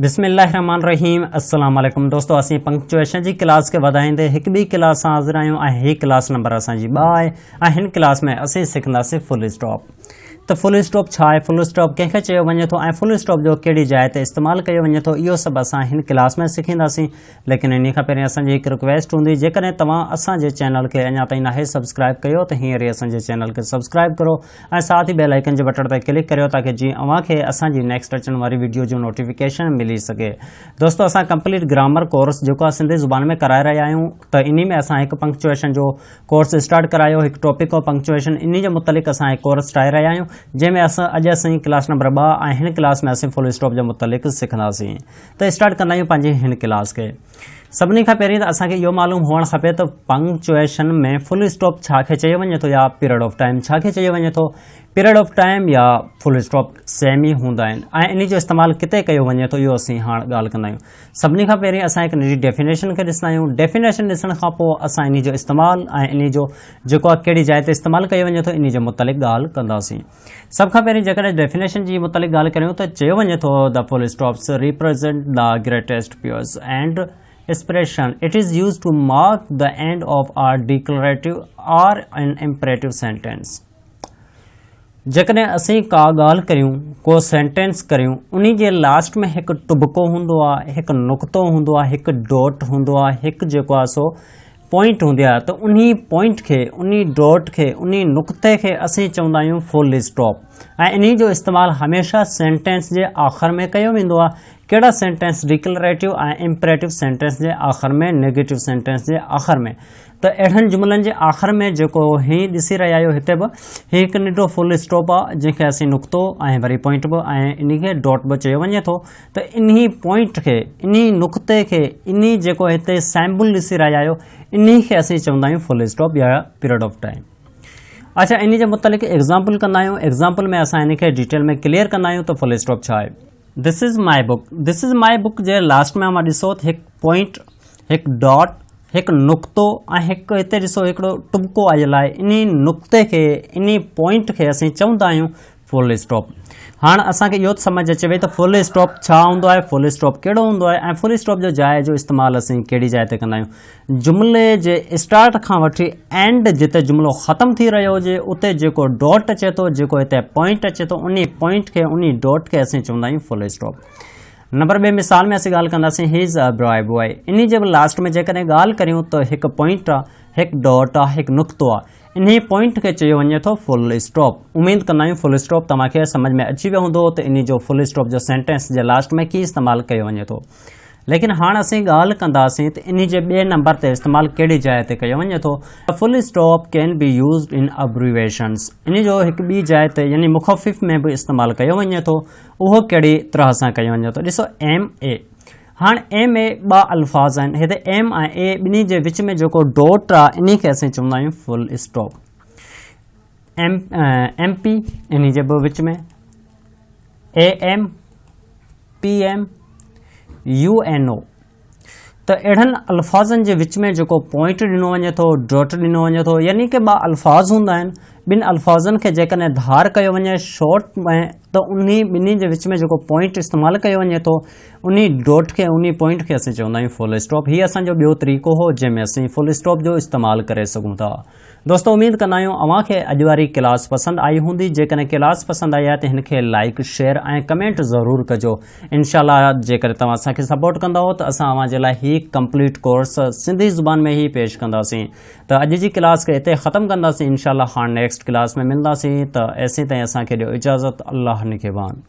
बिस्मिल्लाहिर्रहमानिर्रहीम। अस्सलाम वालेकुम दोस्तों, असीं पंक्चुएशन जी क्लास के वधाईंदे हिक ॿी क्लास सां हाज़िर आहियूं ऐं हीअ क्लास नंबर असांजी 2 आहे ऐं हिन क्लास में असीं सिखंदासीं फुल स्टॉप। त फुल स्टॉप छा आहे, फुल स्टॉप कंहिंखे चयो वञे थो ऐं फुल स्टॉप जो कहिड़ी जाइ ते इस्तेमालु कयो वञे थो, इहो सभु असां हिन क्लास में सिखंदासीं। लेकिन इन खां पहिरीं असांजी हिकु रिक्वेस्ट हूंदी, जेकॾहिं तव्हां असांजे चैनल खे अञा ताईं नाहे सब्सक्राइब कयो त हींअर ई असांजे चैनल खे सब्सक्राइब करो ऐं साथ ही बेल आइकन जे बटन ते क्लिक करियो ताकि जीअं अव्हांखे असांजी नेक्स्ट अचण वारी वीडियो जो नोटिफिकेशन मिली सघे। दोस्तों, असां कंप्लीट ग्रामर कोर्स जेको आहे सिंधी ज़ुबान में कराए रहिया आहियूं, त इन में असां हिकु पंक्चुएशन जो कोर्स स्टार्ट करायो, हिकु टॉपिक ऑफ पंक्चुएशन, इन जे मुतलिक़ असां हिकु कोर्स ठाहे रहिया आहियूं जंहिंमें अॼु असीं क्लास नंबर 2 ऐं हिन क्लास में असीं फुल स्टॉप जे मुतलिक़ सिखंदासीं। त स्टार्ट कंदा आहियूं पंहिंजी हिन क्लास खे। सभिनी खां पहिरीं त असांखे इहो मालूम हुअणु खपे त पंक्चुएशन में फुल स्टॉप छा खे चयो वञे थो या पीरियड ऑफ टाइम छा खे चयो वञे थो। पीरियड ऑफ टाइम या फुल स्टॉप सेम ई हूंदा आहिनि ऐं इन जो इस्तेमालु किथे कयो वञे थो, इहो असीं हाणे ॻाल्हि कंदा आहियूं। सभिनी खां पहिरीं असां हिकु नंढी डेफिनेशन खे ॾिसंदा आहियूं। डेफिनेशन ॾिसण खां पोइ असां इन जो इस्तेमालु ऐं इन जो जेको आहे कहिड़ी जाइ ते इस्तेमालु कयो वञे थो, इन जे मुतलिक़ ॻाल्हि कंदासीं। सभ खां पहिरीं जेकॾहिं डेफिनेशन जी मुतलिक़ ॻाल्हि करियूं त चयो वञे थो the full stops represent the greatest pures and expression. It is used to mark the end of a declarative or an imperative sentence. जेकॾहिं असीं का ॻाल्हि करियूं, को सेंटेंस करियूं, उन जे लास्ट में हिकु टुबको हूंदो आहे, हिकु नुक़्तो हूंदो आहे, हिकु डॉट हूंदो आहे, हिकु जेको आहे सो पॉइंट हूंदी आहे, त उन पॉइंट खे, उन डॉट खे, उन नुक़्ते खे असीं चवंदा आहियूं फुल स्टॉप। ऐं इन जो इस्तेमालु हमेशह सेंटेंस जे आख़िर में कयो वेंदो आहे। कहिड़ा सेंटेंस? डिक्लेरेटिव ऐं इम्परेटिव सेंटेंस जे आख़िर में, नेगेटिव सेंटेंस जे आख़िर में। त अहिड़नि जुमलनि जे आख़िर में जेको हीअ ॾिसी रहिया आहियो हिते बि, हीअ हिकु नंढो फुल स्टॉप आहे जंहिंखे असीं नुक़्तो ऐं वरी पॉइंट बि ऐं इन खे डॉट बि चयो वञे थो। त इन पॉइंट खे, इन नुक़्ते खे, इन जेको हिते सैम्बल ॾिसी रहिया आहियो, इन खे असीं चवंदा आहियूं फुल स्टॉप या पीरियड ऑफ टाइम। अच्छा, इन जे मुतलिक़ एग्ज़ाम्पल कंदा आहियूं। एग्ज़ाम्पल में असां इन खे डिटेल में क्लियर कंदा आहियूं त फुल स्टॉप छा आहे। This is my book. This is my book J last में मां ॾिसो त हिकु पॉइंट, हिकु डॉट, हिकु नुक़्तो ऐं हिकु हिते ॾिसो हिकिड़ो टुबको आयल आहे। इन नुक़्ते खे, इन पॉइंट खे असीं चवंदा आहियूं फुल स्टॉप। हाणे असांखे इहो समझ अचे वई त फुल स्टॉप छा हूंदो आहे, फुल स्टॉप कहिड़ो हूंदो आहे ऐं फुल स्टॉप जो जाइ जो इस्तेमालु असीं कहिड़ी जाइ ते कंदा आहियूं। जुमिले जे स्टार्ट खां वठी एंड जिते जुमिलो ख़तमु थी रहियो हुजे, उते जेको डॉट अचे थो, जेको हिते पॉइंट अचे थो, उन पॉइंट खे, उन डॉट खे असीं चवंदा आहियूं फुल स्टॉप। नंबर 2 मिसाल में असीं ॻाल्हि कंदासीं, he is a boy boy. इन जे लास्ट में जेकॾहिं ॻाल्हि करियूं त हिकु पॉइंट आहे, हिकु डॉट आहे, हिकु नुक़्तो आहे। इन पॉइंट खे चयो वञे थो फुल स्टॉप। उमेद कंदा आहियूं फुल स्टॉप तव्हांखे समझ में अची वियो हूंदो त इन जो फुल स्टॉप जो सेंटेंस जे लास्ट में कीअं इस्तेमालु कयो वञे थो। लेकिन हाणे असीं ॻाल्हि कंदासीं त इन जे ॿिए नंबर ते इस्तेमालु कहिड़ी जाइ ते कयो वञे थो। Full stop can be used इन अब्रीवेशन्स। इन जो हिकु ॿी जाइ ते यानी मुख़फ़िफ़ में बि इस्तेमालु कयो वञे थो। उहो कहिड़ी तरह सां कयो वञे थो, ॾिसो MA। हाणे एम ए 2 अल्फाज़ आहिनि। हिते एम ऐं ए ॿिन्ही जे विच में जेको डॉट आहे, इन खे असीं चवंदा आहियूं फुल स्टॉप। MP इन जे बि विच में, AM, PM, UNO। त अहिड़नि अल्फाज़नि जे विच में जेको पॉइंट ॾिनो वञे थो, डॉट ॾिनो वञे थो, यानी कि 2 अल्फाज़ हूंदा आहिनि। ॿिनि अल्फाज़नि खे जेकॾहिं धार कयो वञे शॉर्ट में, त उन ॿिन्ही जे विच में जेको पॉइंट इस्तेमालु कयो वञे थो, उन डॉट खे, उन पॉइंट खे असीं चवंदा आहियूं फुल स्टॉप। हीअ असांजो ॿियो तरीक़ो हो जंहिंमें असीं फुल स्टॉप जो इस्तेमालु करे सघूं था। दोस्तों, उमेद कंदा आहियूं अव्हांखे अॼु वारी क्लास पसंदि आई हूंदी। जेकॾहिं क्लास पसंदि आई आहे त हिन खे लाइक, शेयर ऐं कमेंट ज़रूरु कजो। इनशाअल्लाह जेकॾहिं तव्हां असांखे सपोर्ट कंदव त असां अव्हां जे लाइ ही कंप्लीट कोर्स सिंधी ज़ुबान में ही पेश कंदासीं। त अॼु जी क्लास खे हिते ख़तमु कंदासीं। इनशाअल्लाह हाणे नेक्स्ट क्लास में मिलंदासीं। त ऐसे ताईं असांखे ॾियो इजाज़त। अल्लाह निगहबान।